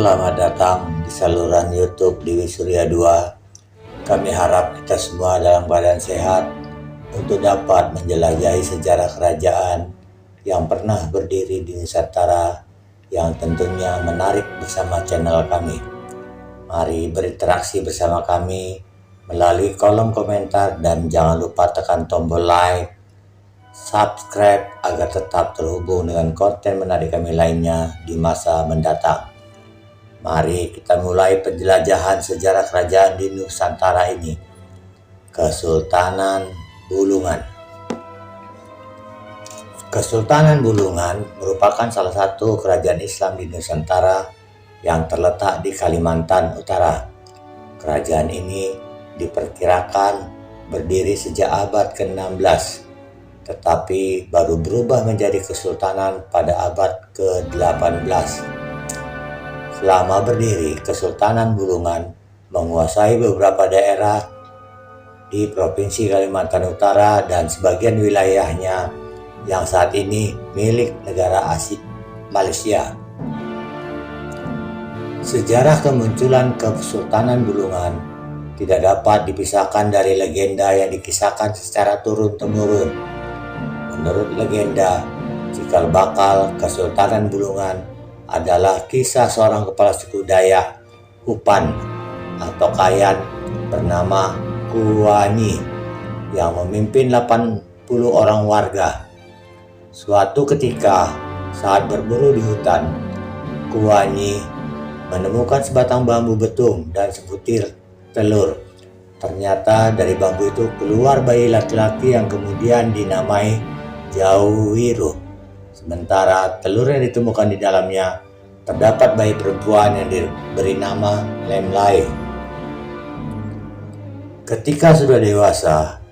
Selamat datang di saluran YouTube Dewi Surya 2. Kami harap kita semua dalam keadaan sehat untuk dapat menjelajahi sejarah kerajaan yang pernah berdiri di Nusantara yang tentunya menarik bersama channel kami. Mari berinteraksi bersama kami melalui kolom komentar dan jangan lupa tekan tombol like, subscribe agar tetap terhubung dengan konten menarik kami lainnya di masa mendatang. Mari kita mulai penjelajahan sejarah kerajaan di Nusantara ini. Kesultanan Bulungan. Kesultanan Bulungan merupakan salah satu kerajaan Islam di Nusantara yang terletak di Kalimantan Utara. Kerajaan ini diperkirakan berdiri sejak abad ke-16, tetapi baru berubah menjadi kesultanan pada abad ke-18. Selama berdiri, Kesultanan Bulungan menguasai beberapa daerah di Provinsi Kalimantan Utara dan sebagian wilayahnya yang saat ini milik negara asing Malaysia. Sejarah kemunculan Kesultanan Bulungan tidak dapat dipisahkan dari legenda yang dikisahkan secara turun-temurun. Menurut legenda, cikal bakal Kesultanan Bulungan adalah kisah seorang kepala suku Dayak Upan atau Kayan bernama Kuanyi yang memimpin 80 orang warga. Suatu ketika saat berburu di hutan, Kuanyi menemukan sebatang bambu betung dan sebutir telur. Ternyata dari bambu itu keluar bayi laki-laki yang kemudian dinamai Jauwiru. Sementara telur yang ditemukan di dalamnya terdapat bayi perempuan yang diberi nama Lemlai. Ketika sudah dewasa,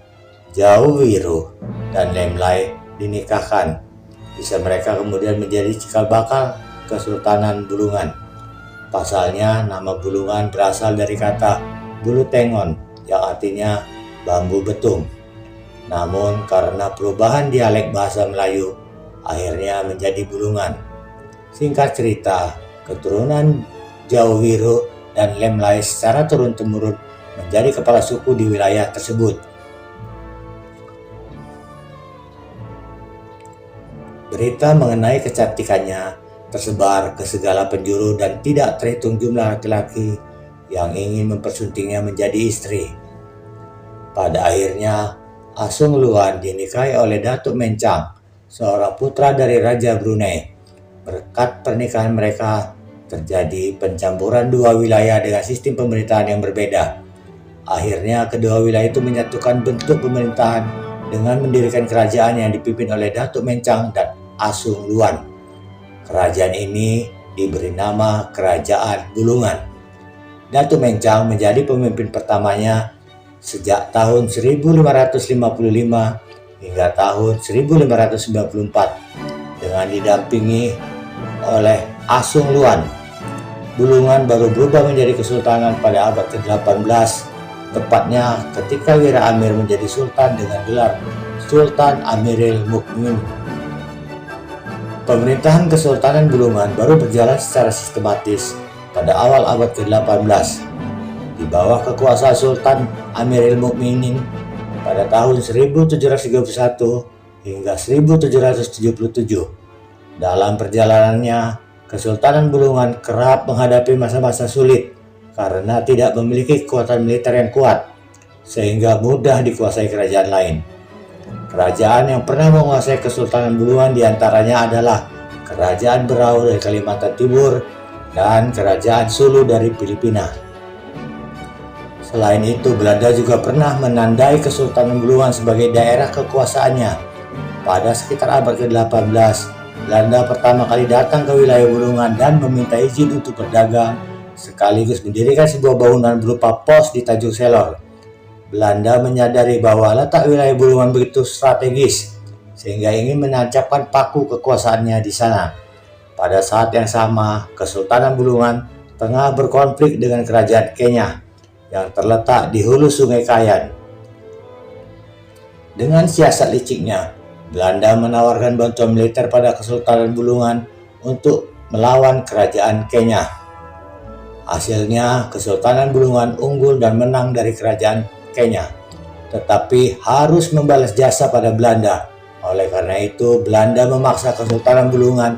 Jauwiru dan Lemlai dinikahkan. Bisa mereka kemudian menjadi cikal bakal Kesultanan Bulungan. Pasalnya nama Bulungan berasal dari kata bulu tengon yang artinya bambu betung. Namun karena perubahan dialek bahasa Melayu, akhirnya menjadi Bulungan. Singkat cerita, keturunan Jauwiru dan Lemlai secara turun-temurun menjadi kepala suku di wilayah tersebut. Berita mengenai kecantikannya tersebar ke segala penjuru dan tidak terhitung jumlah laki-laki yang ingin mempersuntingnya menjadi istri. Pada akhirnya, Asung Luan dinikahi oleh Datuk Mencang, seorang putra dari Raja Brunei. Berkat pernikahan mereka, terjadi pencampuran dua wilayah dengan sistem pemerintahan yang berbeda. Akhirnya kedua wilayah itu menyatukan bentuk pemerintahan dengan mendirikan kerajaan yang dipimpin oleh Datuk Mencang dan Asung Luan. Kerajaan ini diberi nama Kerajaan Bulungan. Datuk Mencang menjadi pemimpin pertamanya sejak tahun 1555 hingga tahun 1594 dengan didampingi oleh Asung Luan. Bulungan baru berubah menjadi kesultanan pada abad ke-18, tepatnya ketika Wira Amir menjadi sultan dengan gelar Sultan Amiril Mukminin. Pemerintahan Kesultanan Bulungan baru berjalan secara sistematis pada awal abad ke-18 di bawah kekuasaan Sultan Amiril Mukminin pada tahun 1731 hingga 1777. Dalam perjalanannya, Kesultanan Bulungan kerap menghadapi masa-masa sulit karena tidak memiliki kekuatan militer yang kuat, sehingga mudah dikuasai kerajaan lain. Kerajaan yang pernah menguasai Kesultanan Bulungan diantaranya adalah Kerajaan Berau dari Kalimantan Timur dan Kerajaan Sulu dari Filipina. Selain itu, Belanda juga pernah menandai Kesultanan Bulungan sebagai daerah kekuasaannya. Pada sekitar abad ke-18, Belanda pertama kali datang ke wilayah Bulungan dan meminta izin untuk berdagang, sekaligus mendirikan sebuah bangunan berupa pos di Tanjung Selor. Belanda menyadari bahwa letak wilayah Bulungan begitu strategis, sehingga ingin menancapkan paku kekuasaannya di sana. Pada saat yang sama, Kesultanan Bulungan tengah berkonflik dengan Kerajaan Kenya yang terletak di hulu Sungai Kayan. Dengan siasat liciknya, Belanda menawarkan bantuan militer pada Kesultanan Bulungan untuk melawan kerajaan Kenya. Hasilnya, Kesultanan Bulungan unggul dan menang dari kerajaan Kenya, tetapi harus membalas jasa pada Belanda. Oleh karena itu, Belanda memaksa Kesultanan Bulungan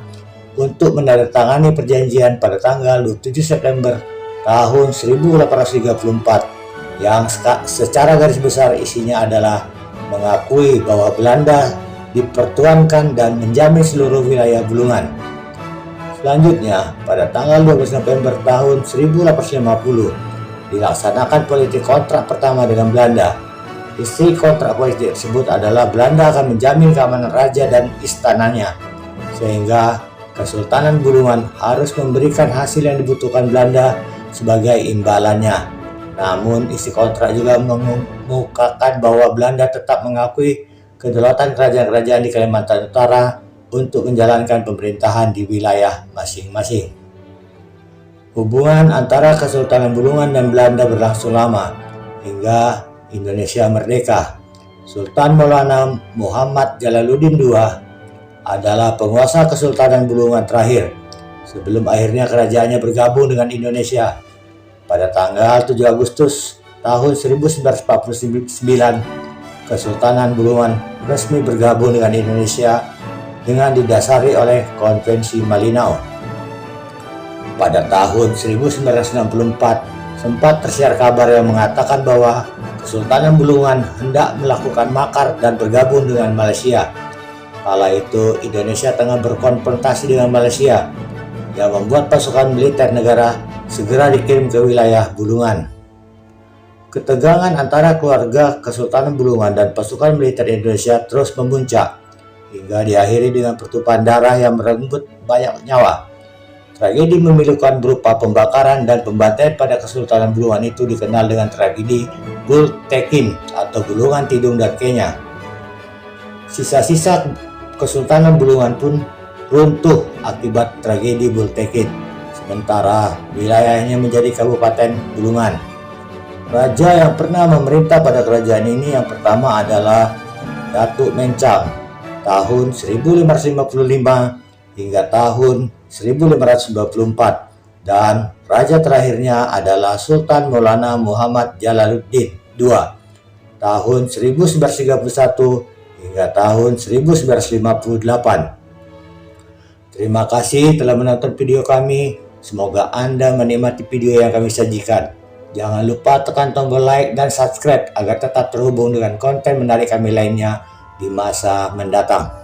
untuk menandatangani perjanjian pada tanggal 7 September tahun 1834 yang secara garis besar isinya adalah mengakui bahwa Belanda dipertuankan dan menjamin seluruh wilayah Bulungan. Selanjutnya, pada tanggal 12 November tahun 1850, dilaksanakan politik kontrak pertama dengan Belanda. Isi kontrak politik tersebut adalah Belanda akan menjamin keamanan raja dan istananya, sehingga Kesultanan Bulungan harus memberikan hasil yang dibutuhkan Belanda sebagai imbalannya. Namun, isi kontrak juga mengemukakan bahwa Belanda tetap mengakui kedaulatan kerajaan-kerajaan di Kalimantan Utara untuk menjalankan pemerintahan di wilayah masing-masing. Hubungan antara Kesultanan Bulungan dan Belanda berlangsung lama hingga Indonesia merdeka. Sultan Maulana Muhammad Jalaluddin II adalah penguasa Kesultanan Bulungan terakhir sebelum akhirnya kerajaannya bergabung dengan Indonesia. Pada tanggal 7 Agustus tahun 1949, Kesultanan Bulungan resmi bergabung dengan Indonesia dengan didasari oleh Konvensi Malinau. Pada tahun 1964, sempat tersiar kabar yang mengatakan bahwa Kesultanan Bulungan hendak melakukan makar dan bergabung dengan Malaysia. Kala itu, Indonesia tengah berkonfrontasi dengan Malaysia yang membuat pasukan militer negara segera dikirim ke wilayah Bulungan. Ketegangan antara keluarga Kesultanan Bulungan dan pasukan militer Indonesia terus memuncak hingga diakhiri dengan pertumpahan darah yang merenggut banyak nyawa. Tragedi memilukan berupa pembakaran dan pembantaian pada Kesultanan Bulungan itu dikenal dengan tragedi Bull Tekin atau Gulungan Tidung dan Kenya. Sisa-sisa Kesultanan Bulungan pun runtuh akibat tragedi Bull Tekin, sementara wilayahnya menjadi Kabupaten Bulungan. Raja yang pernah memerintah pada kerajaan ini yang pertama adalah Datuk Mencang tahun 1555 hingga tahun 1594, dan raja terakhirnya adalah Sultan Maulana Muhammad Jalaluddin II tahun 1931 hingga tahun 1958. Terima kasih telah menonton video kami. Semoga Anda menikmati video yang kami sajikan. Jangan lupa tekan tombol like dan subscribe agar tetap terhubung dengan konten menarik kami lainnya di masa mendatang.